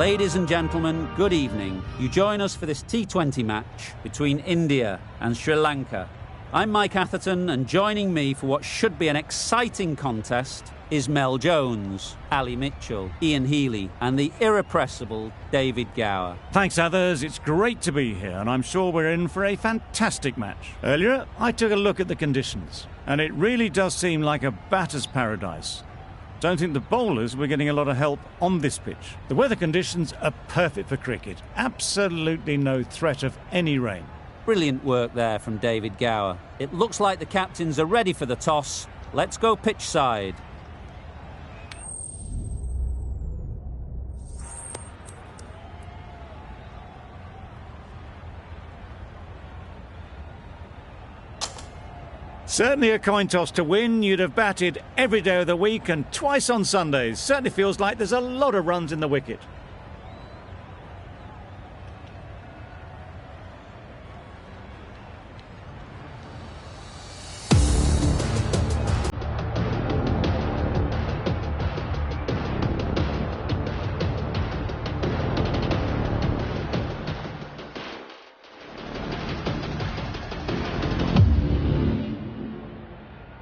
Ladies and gentlemen, good evening. You join us for this T20 match between India and Sri Lanka. I'm Mike Atherton, and joining me for what should be an exciting contest is Mel Jones, Ali Mitchell, Ian Healy and the irrepressible David Gower. Thanks, others. It's great to be here, and I'm sure we're in for a fantastic match. Earlier, I took a look at the conditions, and it really does seem like a batter's paradise. Don't think the bowlers were getting a lot of help on this pitch. The weather conditions are perfect for cricket. Absolutely no threat of any rain. Brilliant work there from David Gower. It looks like the captains are ready for the toss. Let's go pitch side. Certainly a coin toss to win. You'd have batted every day of the week and twice on Sundays. Certainly feels like there's a lot of runs in the wicket.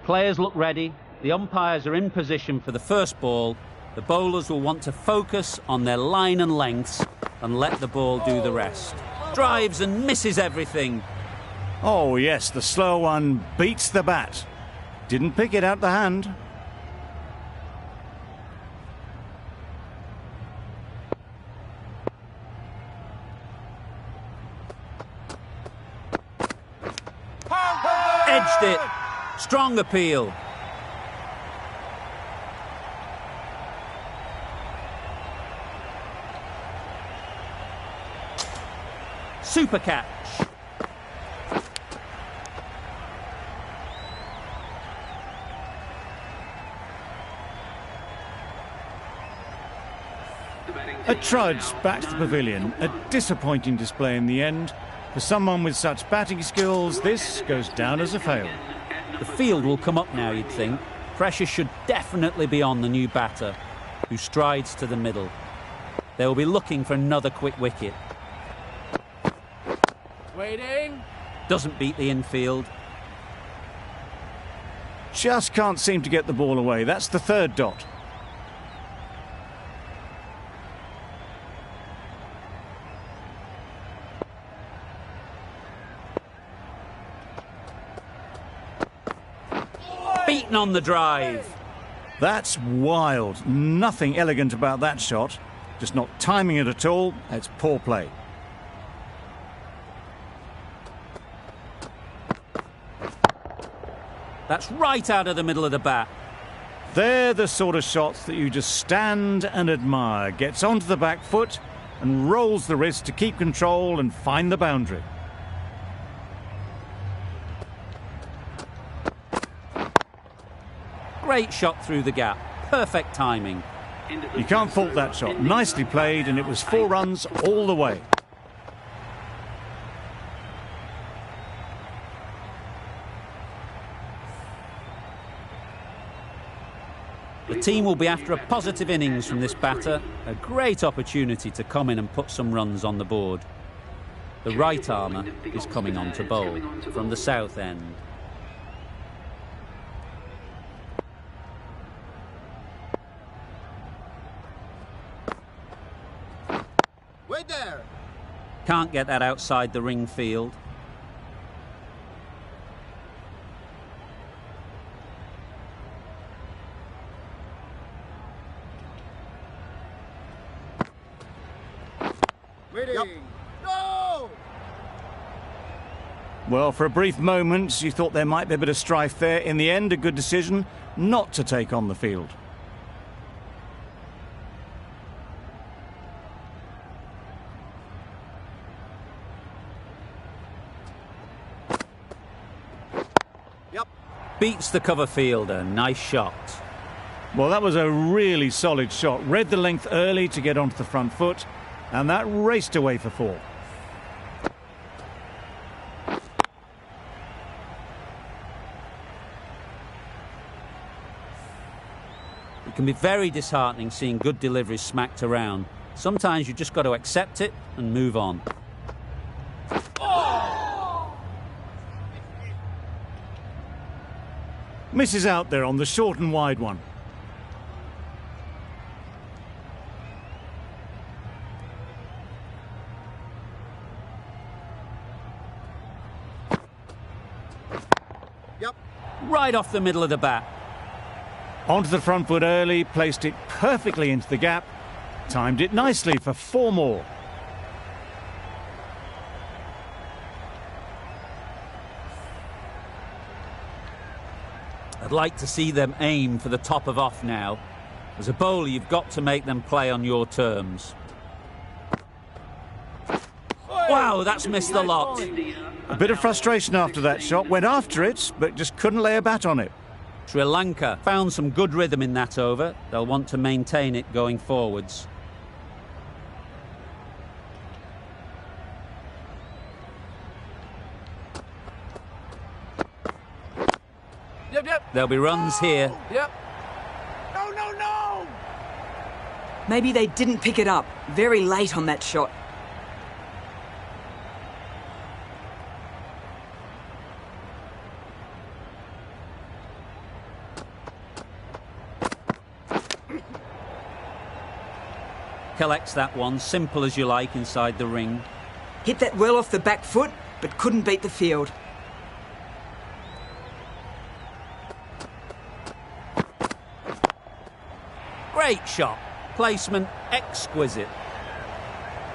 Players look ready, the umpires are in position for the first ball. The bowlers will want to focus on their line and lengths and let the ball do the rest. Drives and misses everything. Oh yes, the slow one beats the bat. Didn't pick it out the hand. Edged it. Strong appeal. Super catch. A trudge back to the pavilion. A disappointing display in the end. For someone with such batting skills, this goes down as a fail. The field will come up now, you'd think. Pressure should definitely be on the new batter, who strides to the middle. They will be looking for another quick wicket. Waiting. Doesn't beat the infield. Just can't seem to get the ball away. That's the third dot. Beaten on the drive. That's wild. Nothing elegant about that shot. Just not timing it at all. It's poor play. That's right out of the middle of the bat. They're the sort of shots that you just stand and admire. Gets onto the back foot and rolls the wrist to keep control and find the boundary. Great shot through the gap. Perfect timing. You can't fault that shot. Nicely played, and it was 4 runs all the way. The team will be after a positive innings from this batter. A great opportunity to come in and put some runs on the board. The right armour is coming on to bowl from the south end. Wait there. Can't get that outside the ring field. Waiting. Yep. No! Well, for a brief moment, you thought there might be a bit of strife there. In the end, a good decision not to take on the field. Yep. Beats the cover fielder. Nice shot. Well, that was a really solid shot. Read the length early to get onto the front foot, and that raced away for 4. It can be very disheartening seeing good deliveries smacked around. Sometimes you just got to accept it and move on. Misses out there on the short and wide one. Yep. Right off the middle of the bat. Onto the front foot early, placed it perfectly into the gap, timed it nicely for 4 more. I'd like to see them aim for the top of off now. As a bowler, you've got to make them play on your terms. Wow, that's missed the lot. A bit of frustration after that shot, went after it, but just couldn't lay a bat on it. Sri Lanka found some good rhythm in that over. They'll want to maintain it going forwards. Yep. There'll be runs here. Yep. No. Maybe they didn't pick it up. Very late on that shot. Collects that one, simple as you like, inside the ring. Hit that well off the back foot, but couldn't beat the field. Great shot. Placement exquisite.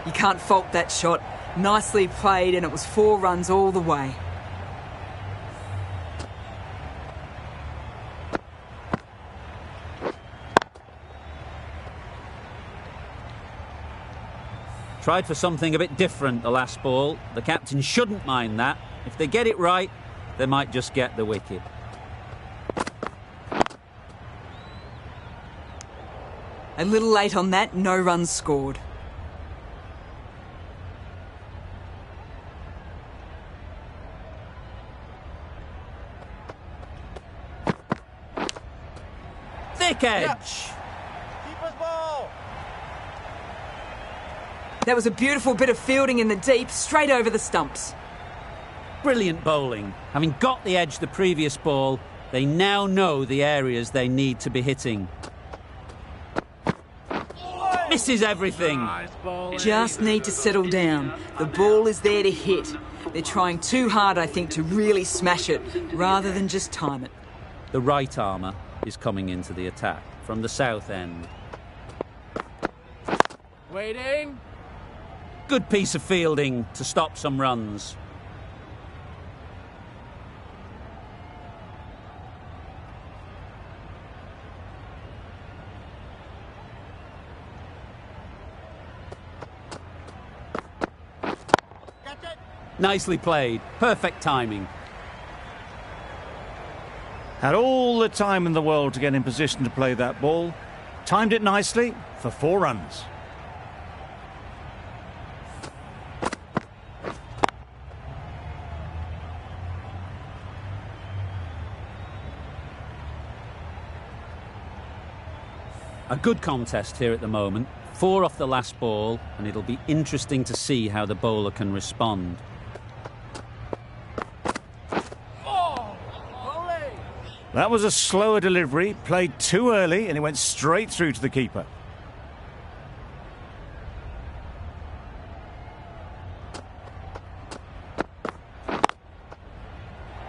You can't fault that shot. Nicely played, and it was 4 runs all the way. Tried for something a bit different the last ball. The captain shouldn't mind that. If they get it right, they might just get the wicket. A little late on that, no runs scored. Thick edge. Yep. Keeper's ball. That was a beautiful bit of fielding in the deep, straight over the stumps. Brilliant bowling. Having got the edge the previous ball, they now know the areas they need to be hitting. Misses everything. Just need to settle down. The ball is there to hit. They're trying too hard, I think, to really smash it, rather than just time it. The right armour is coming into the attack from the south end. Waiting. Good piece of fielding to stop some runs. Nicely played. Perfect timing. Had all the time in the world to get in position to play that ball. Timed it nicely for 4 runs. A good contest here at the moment. 4 off the last ball, and it'll be interesting to see how the bowler can respond. That was a slower delivery, played too early, and it went straight through to the keeper.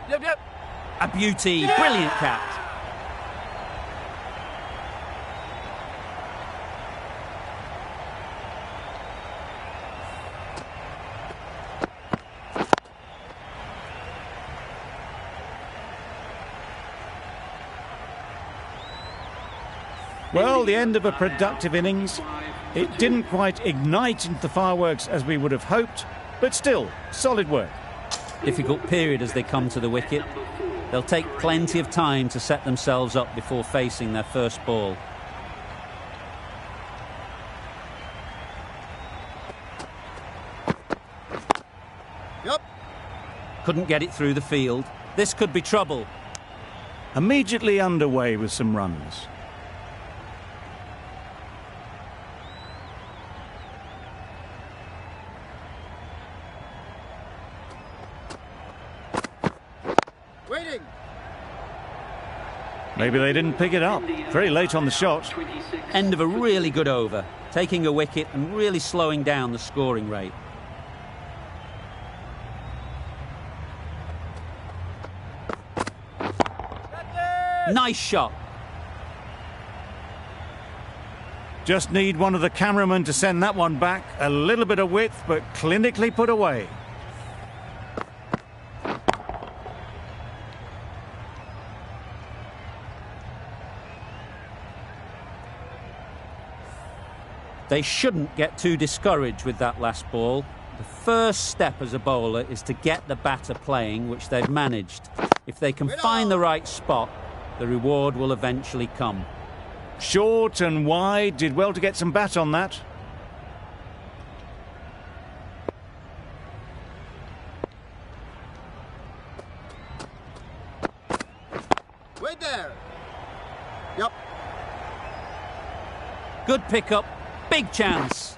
Yep. A beauty. Brilliant catch. Well, the end of a productive innings. It didn't quite ignite into the fireworks as we would have hoped, but still, solid work. Difficult period as they come to the wicket. They'll take plenty of time to set themselves up before facing their first ball. Yep. Couldn't get it through the field. This could be trouble. Immediately underway with some runs. Waiting. Maybe they didn't pick it up. Very late on the shot. End of a really good over, taking a wicket and really slowing down the scoring rate. Nice shot. Just need one of the cameramen to send that one back. A little bit of width, but clinically put away. They shouldn't get too discouraged with that last ball. The first step as a bowler is to get the batter playing, which they've managed. If they can find the right spot, the reward will eventually come. Short and wide, did well to get some bat on that. Wait there. Yep. Good pickup, big chance.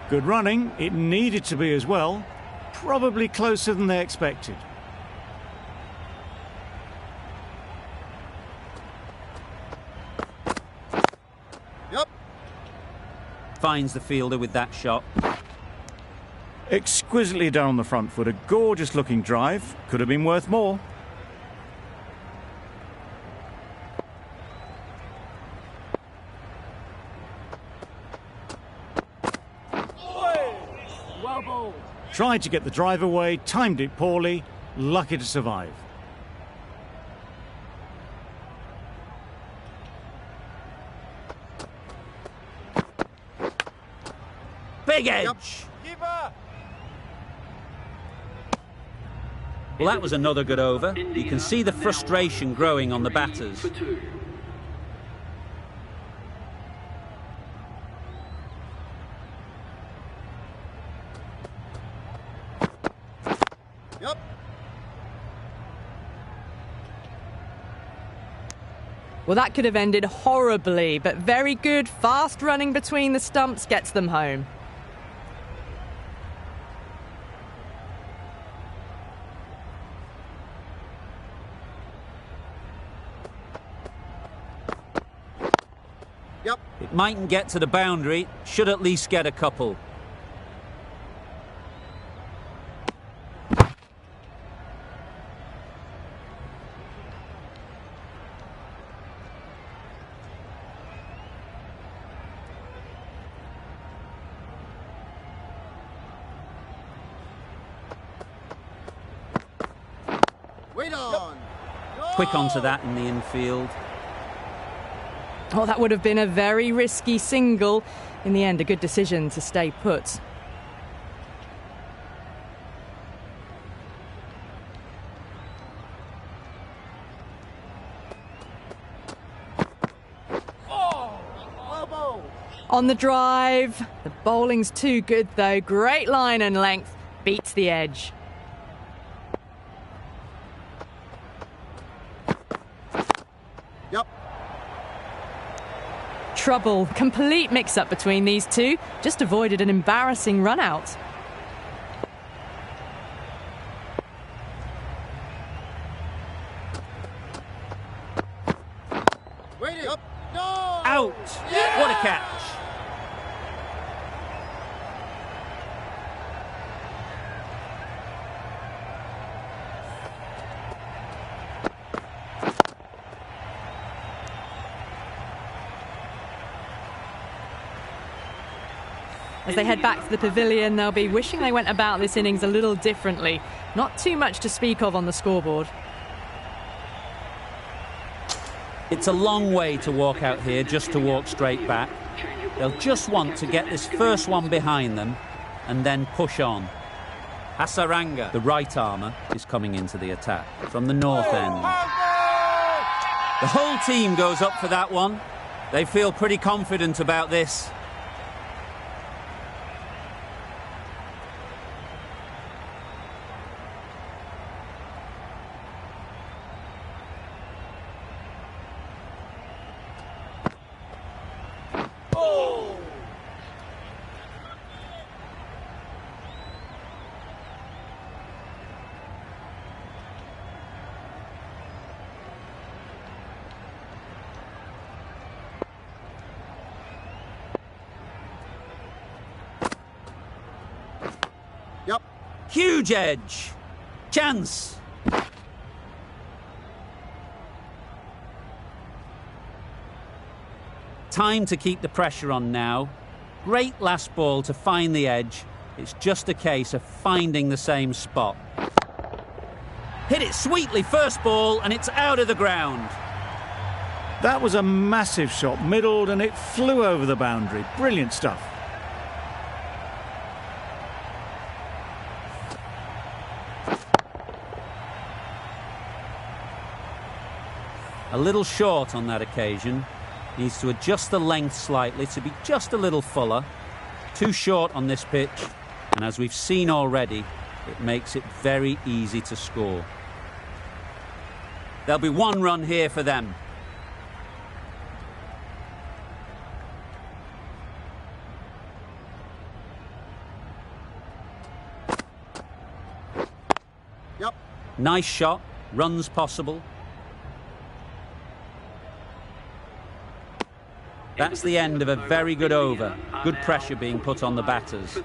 Good running, it needed to be as well. Probably closer than they expected. Yep. Finds the fielder with that shot. Exquisitely done on the front foot, a gorgeous looking drive. Could have been worth more. Well bowled. Tried to get the drive away, timed it poorly, lucky to survive. Big edge. Yep. Keeper. Well, that was another good over. You can see the frustration growing on the batters. Yep. Well, that could have ended horribly, but very good, fast running between the stumps gets them home. Yep. It mightn't get to the boundary, should at least get a couple. Wait on. Quick onto that in the infield. Oh, that would have been a very risky single. In the end, a good decision to stay put. Well bowled. On the drive. The bowling's too good, though. Great line and length. Beats the edge. Yep. Trouble. Complete mix-up between these two. Just avoided an embarrassing run-out. Waiting. Yep. No. Out! What a catch! As they head back to the pavilion, they'll be wishing they went about this innings a little differently. Not too much to speak of on the scoreboard. It's a long way to walk out here just to walk straight back. They'll just want to get this first one behind them and then push on. Hasaranga, the right armour, is coming into the attack from the north end. The whole team goes up for that one. They feel pretty confident about this. Huge edge. Chance. Time to keep the pressure on now. Great last ball to find the edge. It's just a case of finding the same spot. Hit it sweetly first ball and it's out of the ground. That was a massive shot, middled, and it flew over the boundary. Brilliant stuff. A little short on that occasion. Needs to adjust the length slightly to be just a little fuller. Too short on this pitch, and as we've seen already, it makes it very easy to score. There'll be one run here for them. Yep. Nice shot, runs possible. That's the end of a very good over. Good pressure being put on the batters.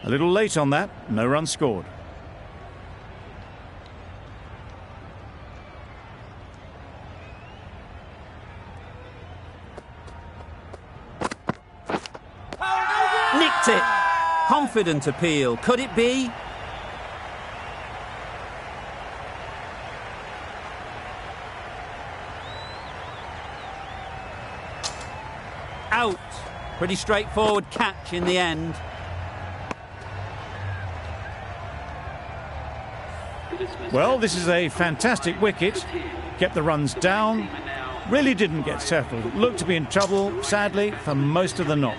A little late on that, no run scored. Nicked it. Confident appeal. Could it be? Out. Pretty straightforward catch in the end. Well, this is a fantastic wicket. Kept the runs down. Really didn't get settled. Looked to be in trouble, sadly, for most of the knock.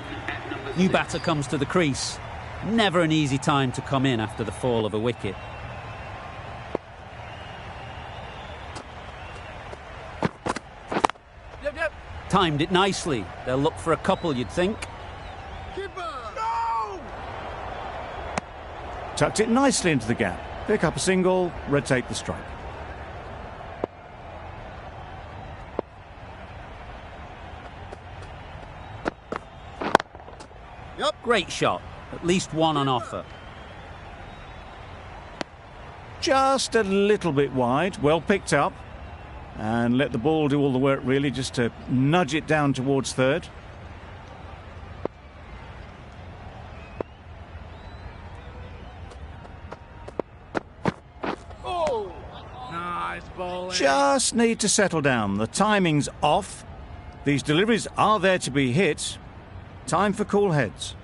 New batter comes to the crease. Never an easy time to come in after the fall of a wicket. Yep. Timed it nicely. They'll look for a couple, you'd think. Keeper. No! Tucked it nicely into the gap. Pick up a single, rotate the strike. Yep. Great shot. At least one on offer. Just a little bit wide, well picked up. And let the ball do all the work, really, just to nudge it down towards third. Oh! Nice ball. Just need to settle down. The timing's off. These deliveries are there to be hit. Time for cool heads.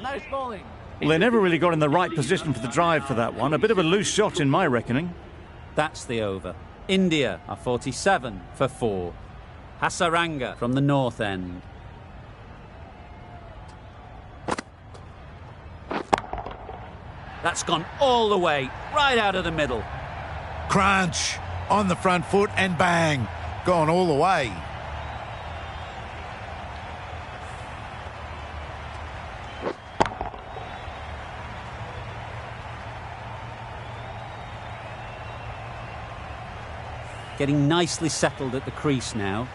Nice bowling. Well, they never really got in the right position for the drive for that one. A bit of a loose shot in my reckoning. That's the over. India are 47 for 4. Hasaranga from the north end. That's gone all the way, right out of the middle. Crunch on the front foot and bang, gone all the way. Getting nicely settled at the crease now.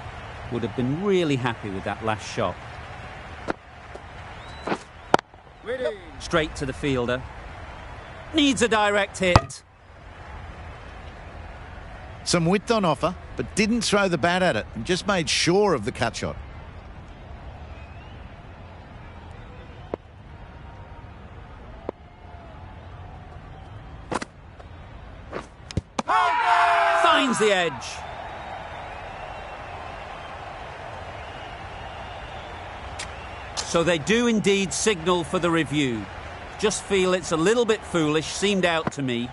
Would have been really happy with that last shot. Waiting. Straight to the fielder. Needs a direct hit. Some width on offer, but didn't throw the bat at it and just made sure of the cut shot. Finds the edge. So they do indeed signal for the review. Just feel it's a little bit foolish, seemed out to me.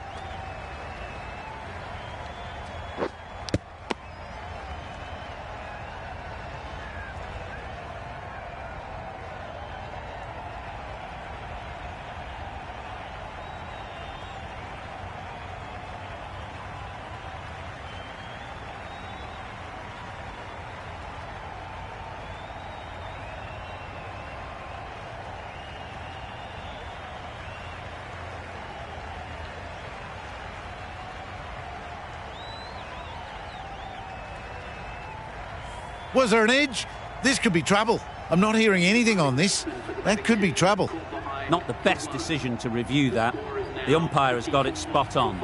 Was there an edge? This could be trouble. I'm not hearing anything on this. That could be trouble. Not the best decision to review that. The umpire has got it spot on.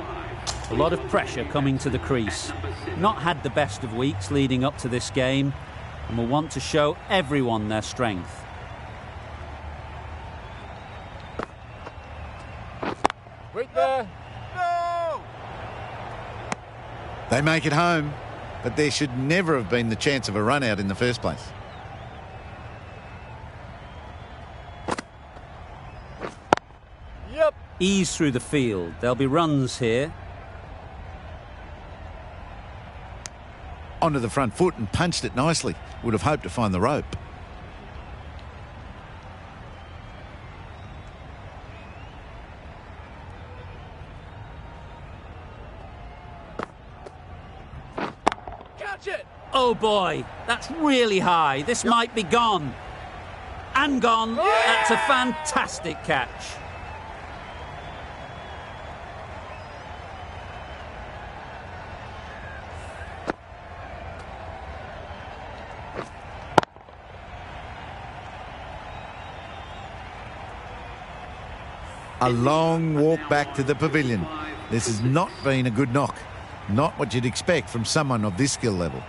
A lot of pressure coming to the crease. Not had the best of weeks leading up to this game, and will want to show everyone their strength. Wait there. No! They make it home, but there should never have been the chance of a run out in the first place. Yep. Ease through the field. There'll be runs here. Onto the front foot and punched it nicely. Would have hoped to find the rope. Catch it! Oh boy, that's really high. This might be gone. And gone. That's a fantastic catch. A long walk back to the pavilion. This has not been a good knock. Not what you'd expect from someone of this skill level.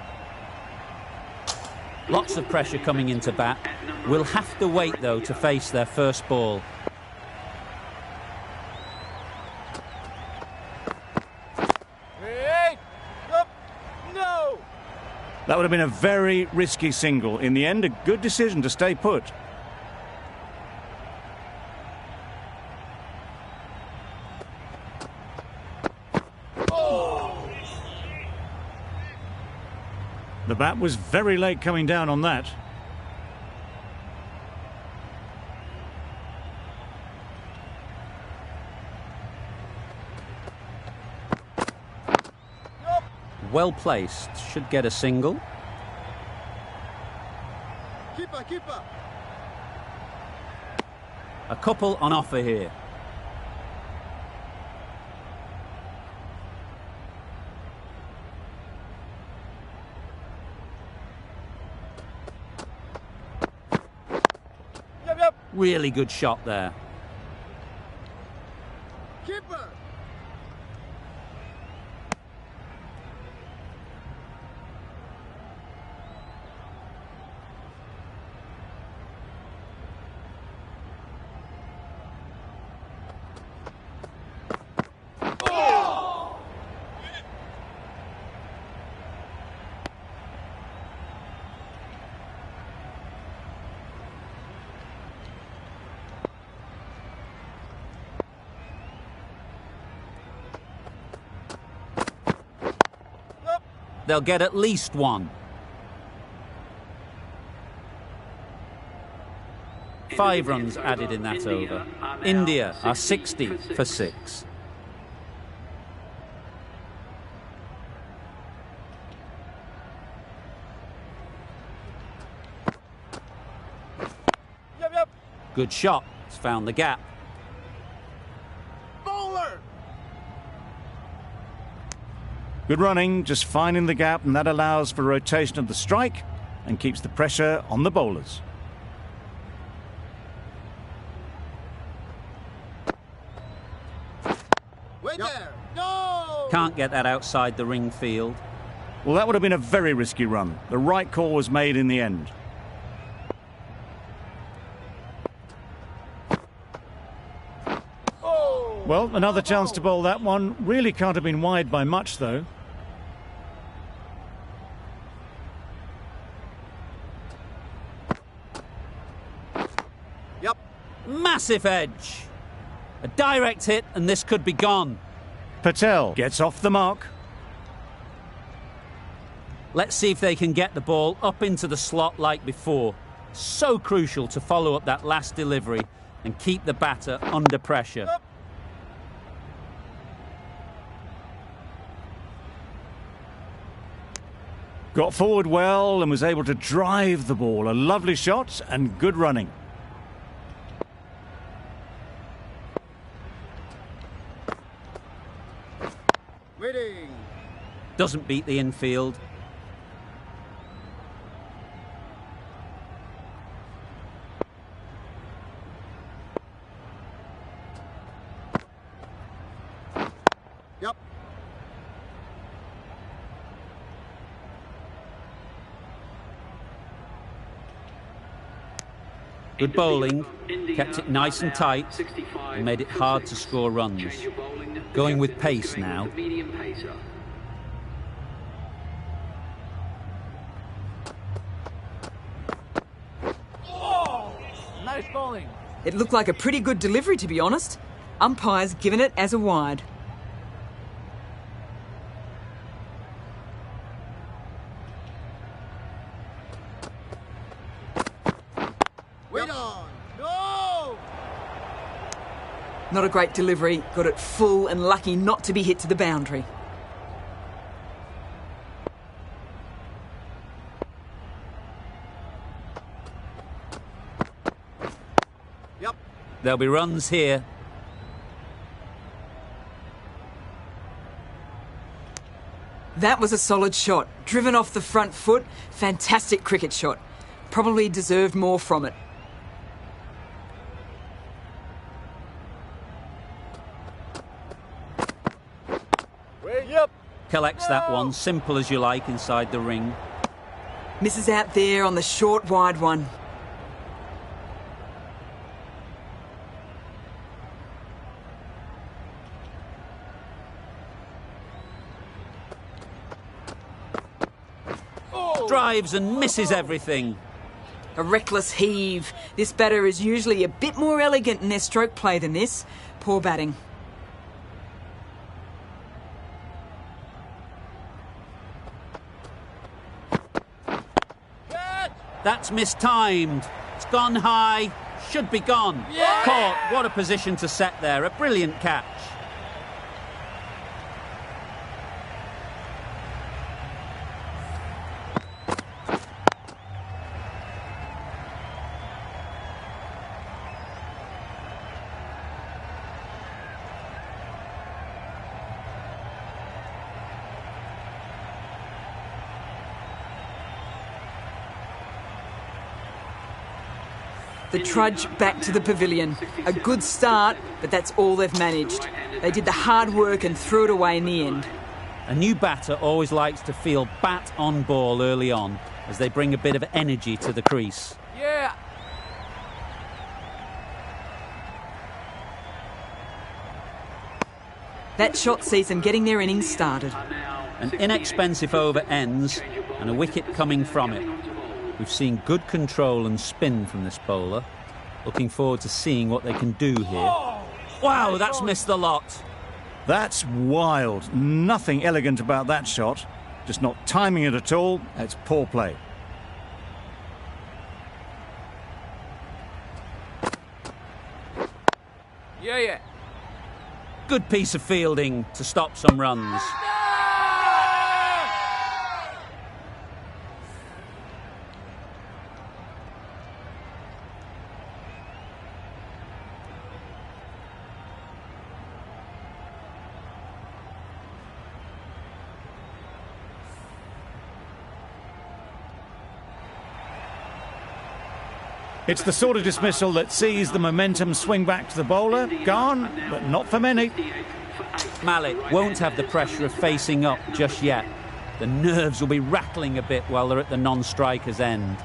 Lots of pressure coming into bat. Will have to wait, though, to face their first ball. Hey! Up! No! That would have been a very risky single. In the end, a good decision to stay put. The bat was very late coming down on that. Well placed. Should get a single. Keeper, keeper! A couple on offer here. Yep, yep! Really good shot there. Keeper! They'll get at least one. 5 runs added in that over. India are 60 for 6. Yep, yep! Good shot. It's found the gap. Bowler! Good running, just finding the gap, and that allows for rotation of the strike and keeps the pressure on the bowlers. Wait there! No! Can't get that outside the ring field. Well, that would have been a very risky run. The right call was made in the end. Oh! Well, another chance to bowl that one. Really can't have been wide by much, though. Yep! Massive edge. A direct hit, and this could be gone. Patel gets off the mark. Let's see if they can get the ball up into the slot like before. So crucial to follow up that last delivery and keep the batter under pressure. Yep. Got forward well and was able to drive the ball. A lovely shot and good running. Waiting! Doesn't beat the infield. Yep. Good bowling, kept it nice and tight, and made it hard to score runs. Going with pace now. Nice bowling. It looked like a pretty good delivery, to be honest. Umpire's given it as a wide. Wait on. No! Not a great delivery, got it full and lucky not to be hit to the boundary. Yep. There'll be runs here. That was a solid shot. Driven off the front foot. Fantastic cricket shot. Probably deserved more from it. Yep. Collects that one, simple as you like, inside the ring. Misses out there on the short wide one. Drives and misses everything. A reckless heave. This batter is usually a bit more elegant in their stroke play than this. Poor batting. That's mistimed. It's gone high. Should be gone. Yeah! Caught. What a position to set there. A brilliant catch. The trudge back to the pavilion. A good start, but that's all they've managed. They did the hard work and threw it away in the end. A new batter always likes to feel bat on ball early on, as they bring a bit of energy to the crease. Yeah. That shot sees them getting their innings started. An inexpensive over ends and a wicket coming from it. We've seen good control and spin from this bowler. Looking forward to seeing what they can do here. Wow, that's missed the lot. That's wild. Nothing elegant about that shot. Just not timing it at all. It's poor play. Yeah. Good piece of fielding to stop some runs. It's the sort of dismissal that sees the momentum swing back to the bowler. Gone, but not for many. Malik won't have the pressure of facing up just yet. The nerves will be rattling a bit while they're at the non-striker's end.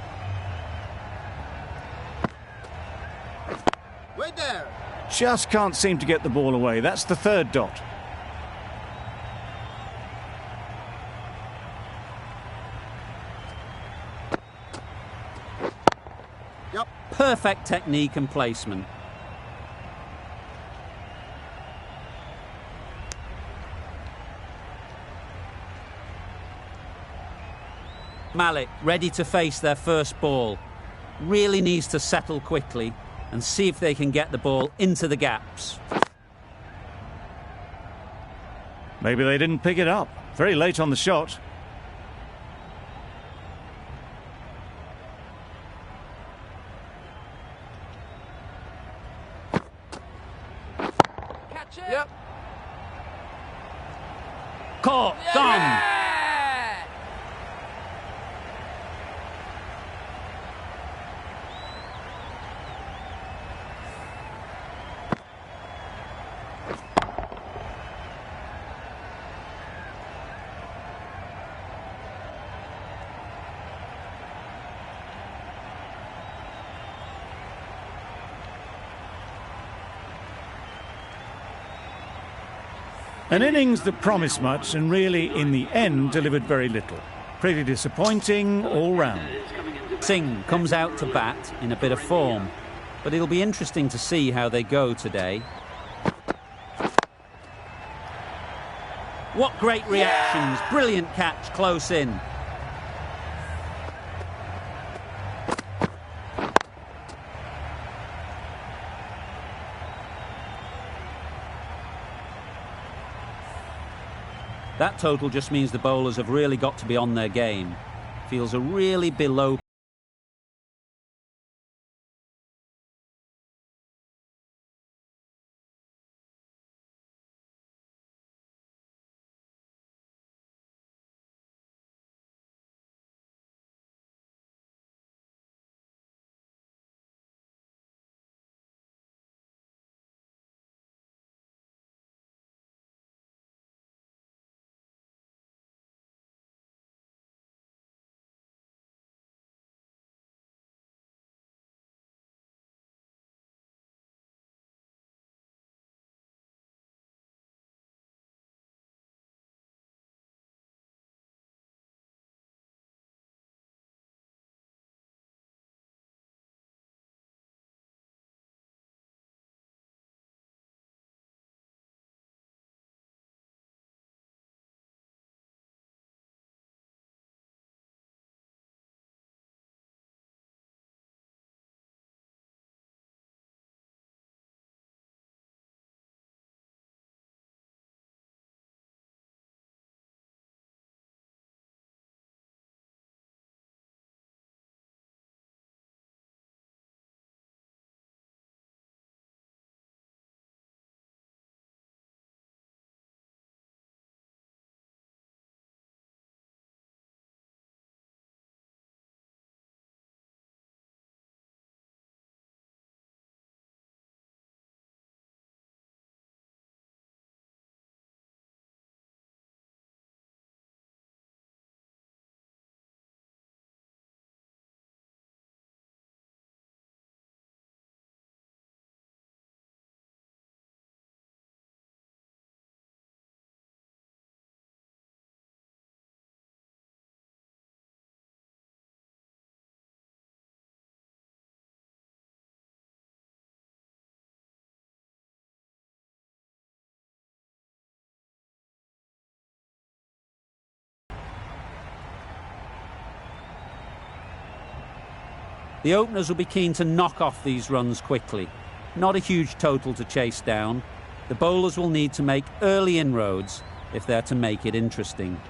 Wait there. Just can't seem to get the ball away. That's the third dot. Yep. Perfect technique and placement. Malik ready to face their first ball. Really needs to settle quickly and see if they can get the ball into the gaps. Maybe they didn't pick it up. Very late on the shot. Catch it. Yep. Caught, gone. An innings that promised much and really, in the end, delivered very little. Pretty disappointing all round. Singh comes out to bat in a bit of form, but it'll be interesting to see how they go today. What great reactions! Brilliant catch close in. That total just means the bowlers have really got to be on their game. Feels a really below. The openers will be keen to knock off these runs quickly. Not a huge total to chase down. The bowlers will need to make early inroads if they're to make it interesting.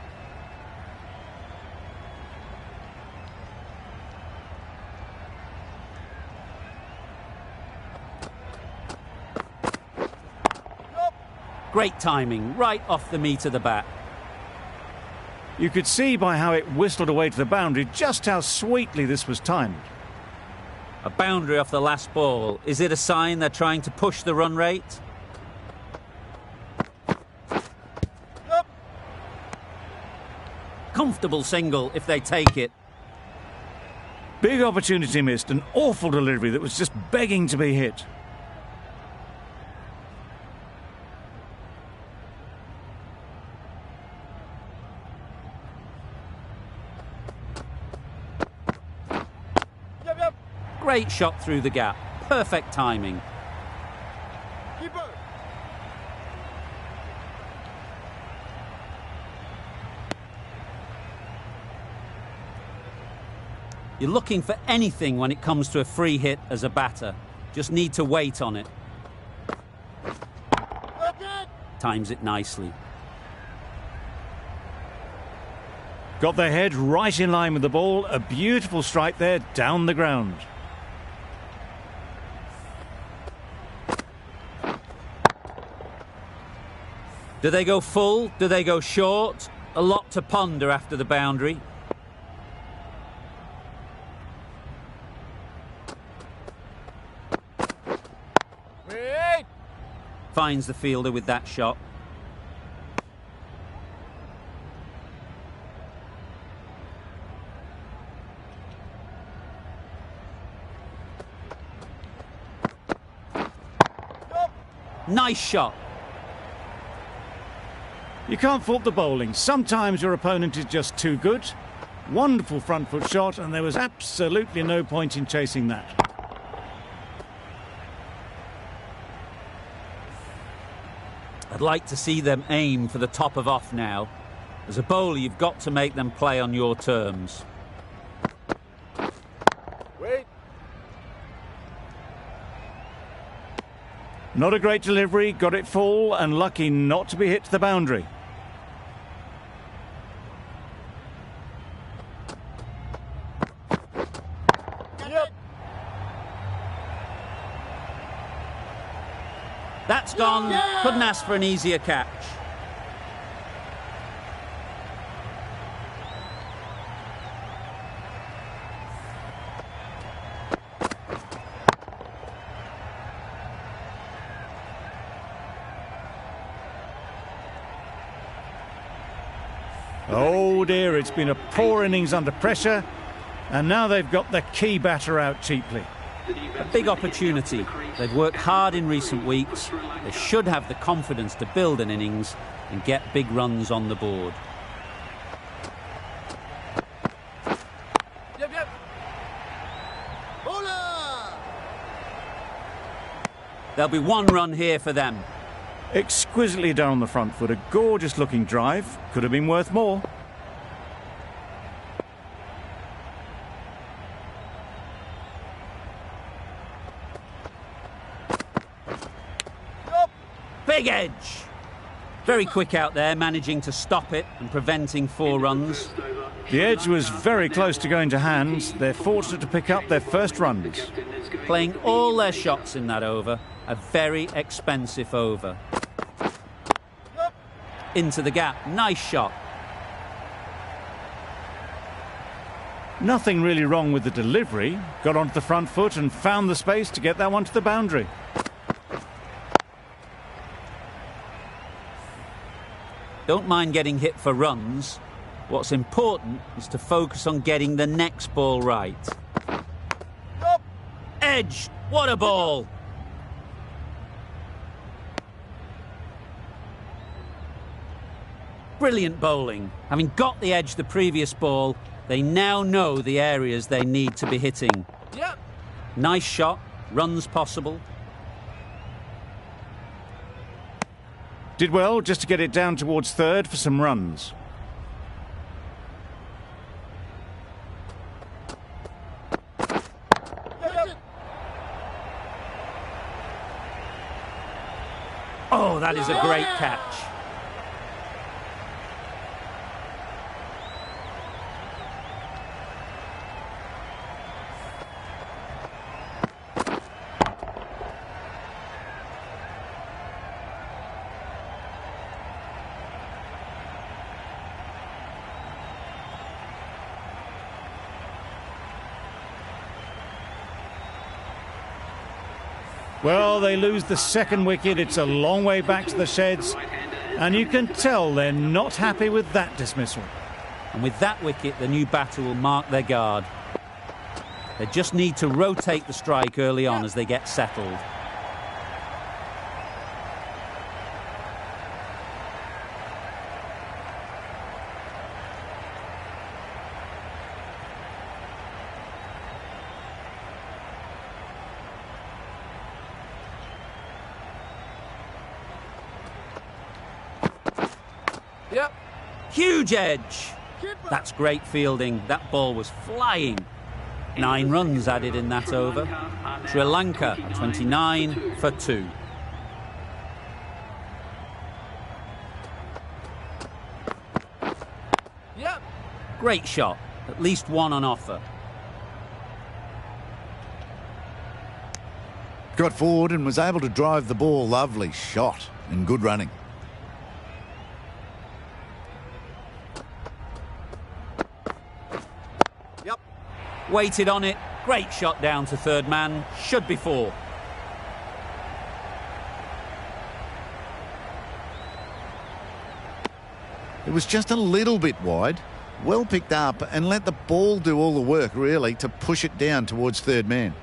Great timing, right off the meat of the bat. You could see by how it whistled away to the boundary just how sweetly this was timed. A boundary off the last ball. Is it a sign they're trying to push the run rate? Comfortable single if they take it. Big opportunity missed, an awful delivery that was just begging to be hit. Great shot through the gap. Perfect timing. Keeper. You're looking for anything when it comes to a free hit as a batter. Just need to wait on it. Times it nicely. Got their head right in line with the ball. A beautiful strike there down the ground. Do they go full? Do they go short? A lot to ponder after the boundary. Wait. Finds the fielder with that shot. Nice shot. You can't fault the bowling. Sometimes your opponent is just too good. Wonderful front foot shot, and there was absolutely no point in chasing that. I'd like to see them aim for the top of off now. As a bowler, you've got to make them play on your terms. Wait. Not a great delivery, got it full, and lucky not to be hit to the boundary. Yep. That's gone. Couldn't ask for an easier catch. Oh dear, it's been a poor innings under pressure, and now they've got the key batter out cheaply. A big opportunity. They've worked hard in recent weeks. They should have the confidence to build an innings and get big runs on the board. Yep. Bowler. There'll be one run here for them. Exquisitely done on the front foot, a gorgeous looking drive. Could have been worth more. Big edge. Very quick out there, managing to stop it and preventing 4 runs. The edge was very close to going to hands. They're fortunate to pick up their first runs. Playing all their shots in that over. A very expensive over. Into the gap. Nice shot. Nothing really wrong with the delivery. Got onto the front foot and found the space to get that one to the boundary. Don't mind getting hit for runs. What's important is to focus on getting the next ball right. Edge. What a ball. Brilliant bowling. Having got the edge the previous ball, they now know the areas they need to be hitting. Yep. Nice shot. Runs possible. Did well just to get it down towards third for some runs. Oh, that is a great catch. Well, they lose the second wicket. It's a long way back to the sheds, and you can tell they're not happy with that dismissal. And with that wicket, the new batter will mark their guard. They just need to rotate the strike early on as they get settled. Yep. Huge edge. That's great fielding. That ball was flying. 9 runs added in that over. Sri Lanka 29 for 2. Yep. Great shot. At least one on offer. Got forward and was able to drive the ball. Lovely shot and good running. Yep. Waited on it. Great shot down to third man. Should be 4. It was just a little bit wide. Well picked up and let the ball do all the work, really, to push it down towards third man.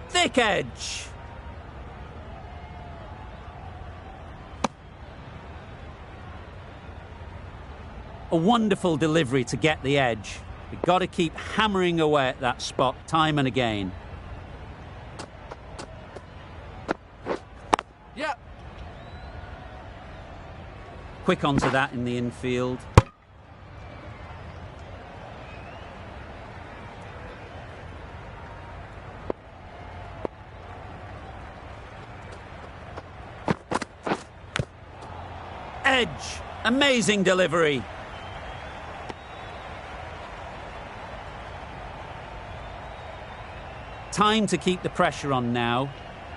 Thick edge. A wonderful delivery to get the edge. You've got to keep hammering away at that spot time and again. Yep. Quick onto that in the infield. Edge. Amazing delivery. Time to keep the pressure on now.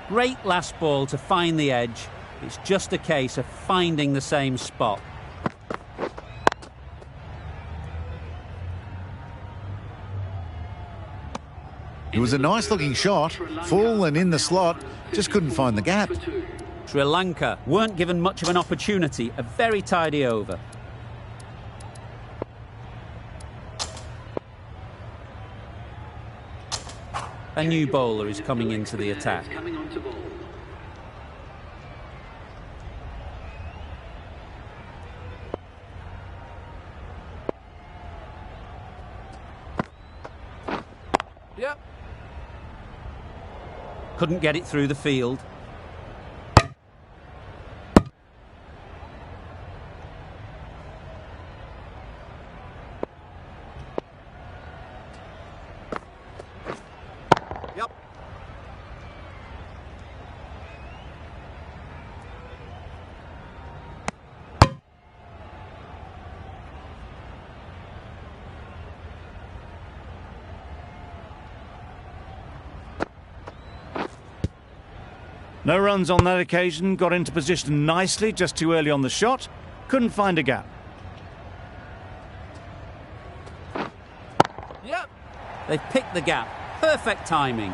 Great last ball to find the edge. It's just a case of finding the same spot. It was a nice looking shot, full and in the slot, just couldn't find the gap. Sri Lanka weren't given much of an opportunity. A very tidy over. A new bowler is coming into the attack. Yep. Couldn't get it through the field. Yep. No runs on that occasion, got into position nicely, just too early on the shot. Couldn't find a gap. Yep. They've picked the gap. Perfect timing.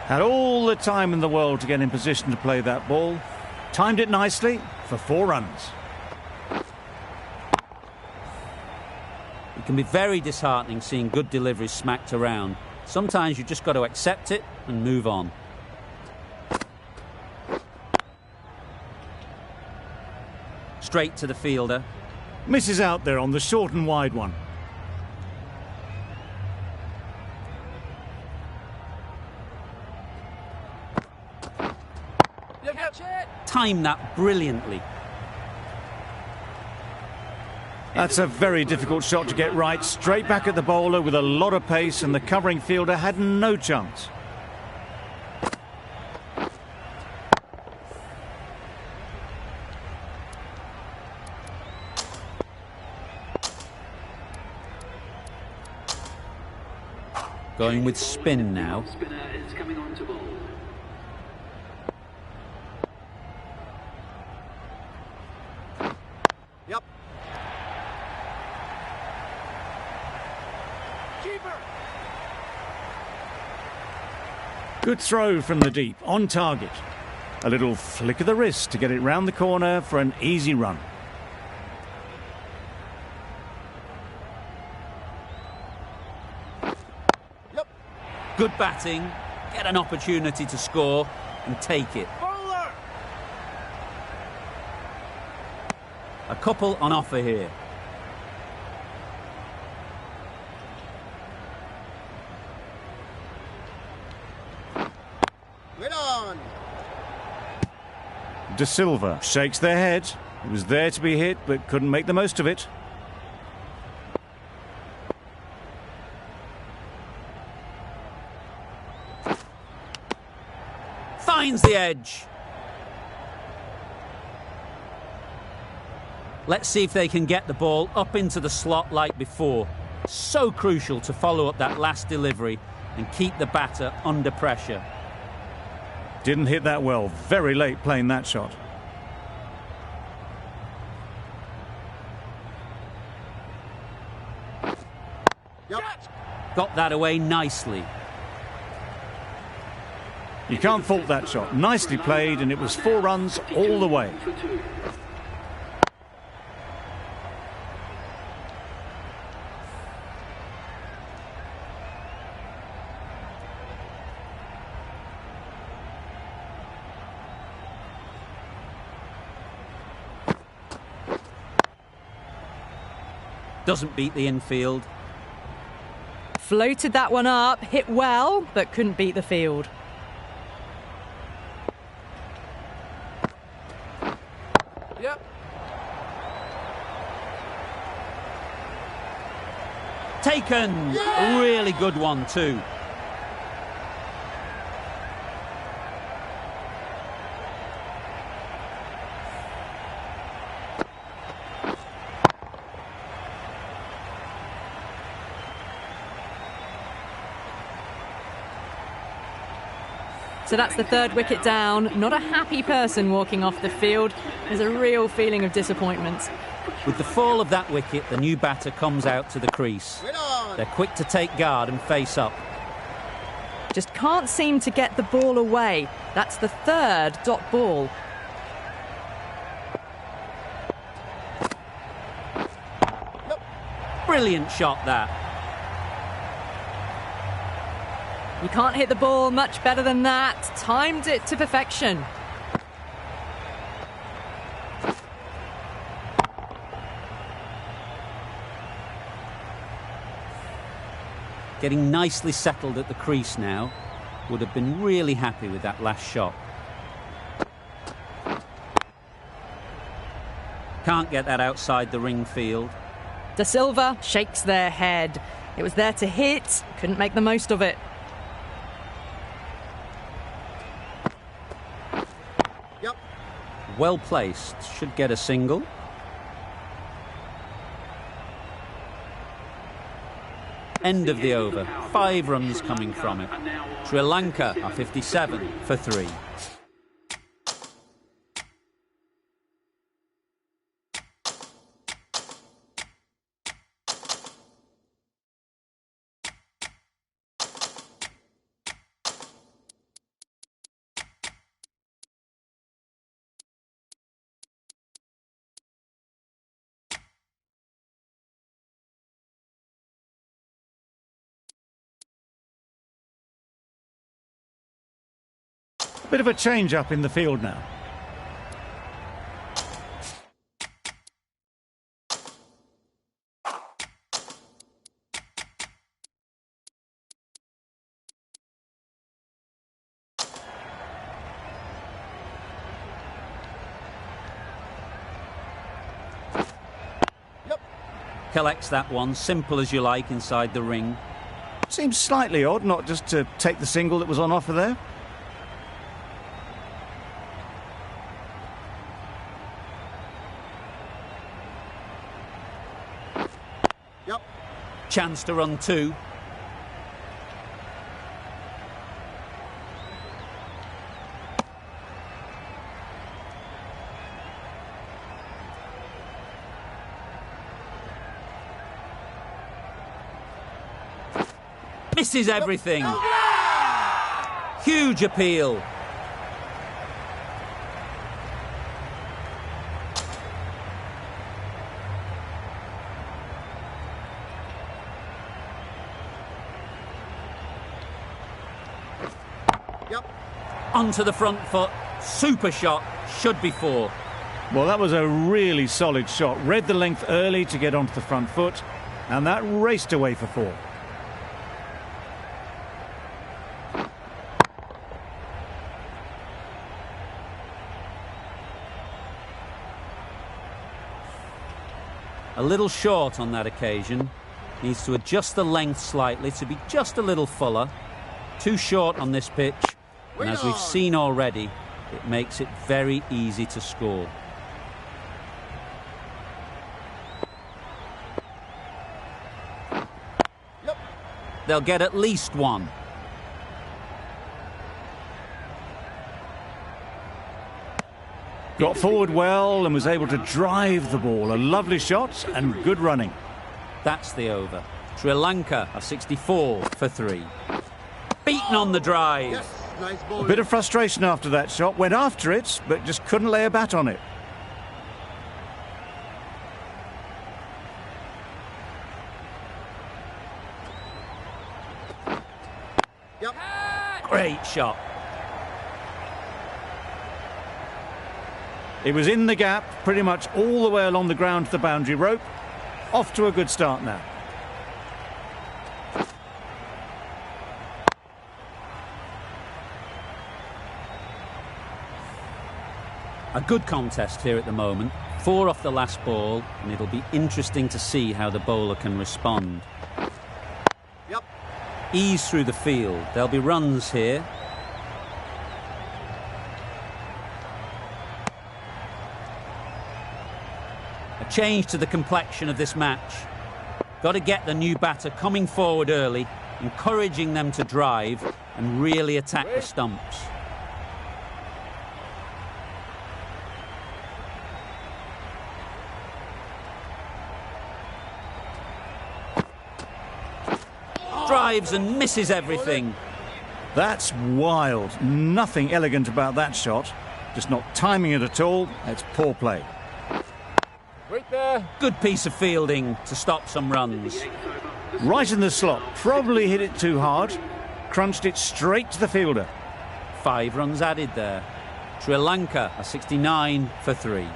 Had all the time in the world to get in position to play that ball. Timed it nicely for 4 runs. It can be very disheartening seeing good deliveries smacked around. Sometimes you've just got to accept it and move on. Straight to the fielder. Misses out there on the short and wide one. You catch it. Timed that brilliantly. That's a very difficult shot to get right. Straight back at the bowler with a lot of pace, and the covering fielder had no chance. Going with spin now. Yep. Keeper. Good throw from the deep, on target. A little flick of the wrist to get it round the corner for an easy run. Good batting, get an opportunity to score and take it. Bowler. A couple on offer here. Wait on. De Silva shakes their head. It was there to be hit, but couldn't make the most of it. Finds the edge. Let's see if they can get the ball up into the slot like before. So crucial to follow up that last delivery and keep the batter under pressure. Didn't hit that well. Very late playing that shot. Yep. Got that away nicely. You can't fault that shot. Nicely played, and it was 4 runs all the way. Doesn't beat the infield. Floated that one up, hit well, but couldn't beat the field. Yep. Taken! A really good one too. So that's the third wicket down. Not a happy person walking off the field. There's a real feeling of disappointment. With the fall of that wicket, the new batter comes out to the crease. They're quick to take guard and face up. Just can't seem to get the ball away. That's the third dot ball. Brilliant shot, that. You can't hit the ball much better than that. Timed it to perfection. Getting nicely settled at the crease now. Would have been really happy with that last shot. Can't get that outside the ring field. De Silva shakes their head. It was there to hit, couldn't make the most of it. Yep. Well placed, should get a single. End of the over. 5 runs coming from it. Sri Lanka are 57 for 3. Bit of a change up in the field now. Yep. Collects that one, simple as you like, inside the ring. Seems slightly odd not just to take the single that was on offer there. Yep. Chance to run 2. Misses everything. Huge appeal. Yep. Onto the front foot. Super shot. Should be 4. Well, that was a really solid shot. Read the length early to get onto the front foot, and that raced away for 4. A little short on that occasion. Needs to adjust the length slightly to be just a little fuller. Too short on this pitch. And as we've seen already, it makes it very easy to score. Yep. They'll get at least 1. Got forward well and was able to drive the ball. A lovely shot and good running. That's the over. Sri Lanka are 64 for 3. Beaten on the drive. Yes. Nice ball. A bit of frustration after that shot. Went after it, but just couldn't lay a bat on it. Yep. Great shot. It was in the gap, pretty much all the way along the ground to the boundary rope. Off to a good start now. A good contest here at the moment. 4 off the last ball, and it'll be interesting to see how the bowler can respond. Yep. Ease through the field. There'll be runs here. A change to the complexion of this match. Got to get the new batter coming forward early, encouraging them to drive and really attack the stumps. Drives and misses everything. That's wild. Nothing elegant about that shot. Just not timing it at all. It's poor play. Right there. Good piece of fielding to stop some runs. Right in the slot. Probably hit it too hard. Crunched it straight to the fielder. 5 runs added there. Sri Lanka are 69 for 3.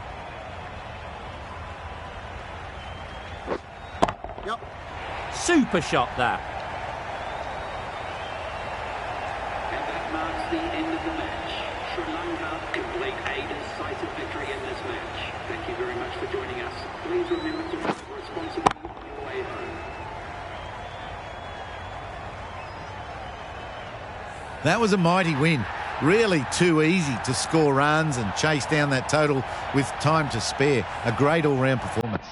Yep. Super shot that. And that marks the end of the match. Sri Lanka complete a decisive victory in this match. Thank you very much for joining us. Please remember to drive responsibly on your way home. That was a mighty win. Really too easy to score runs and chase down that total with time to spare. A great all-round performance.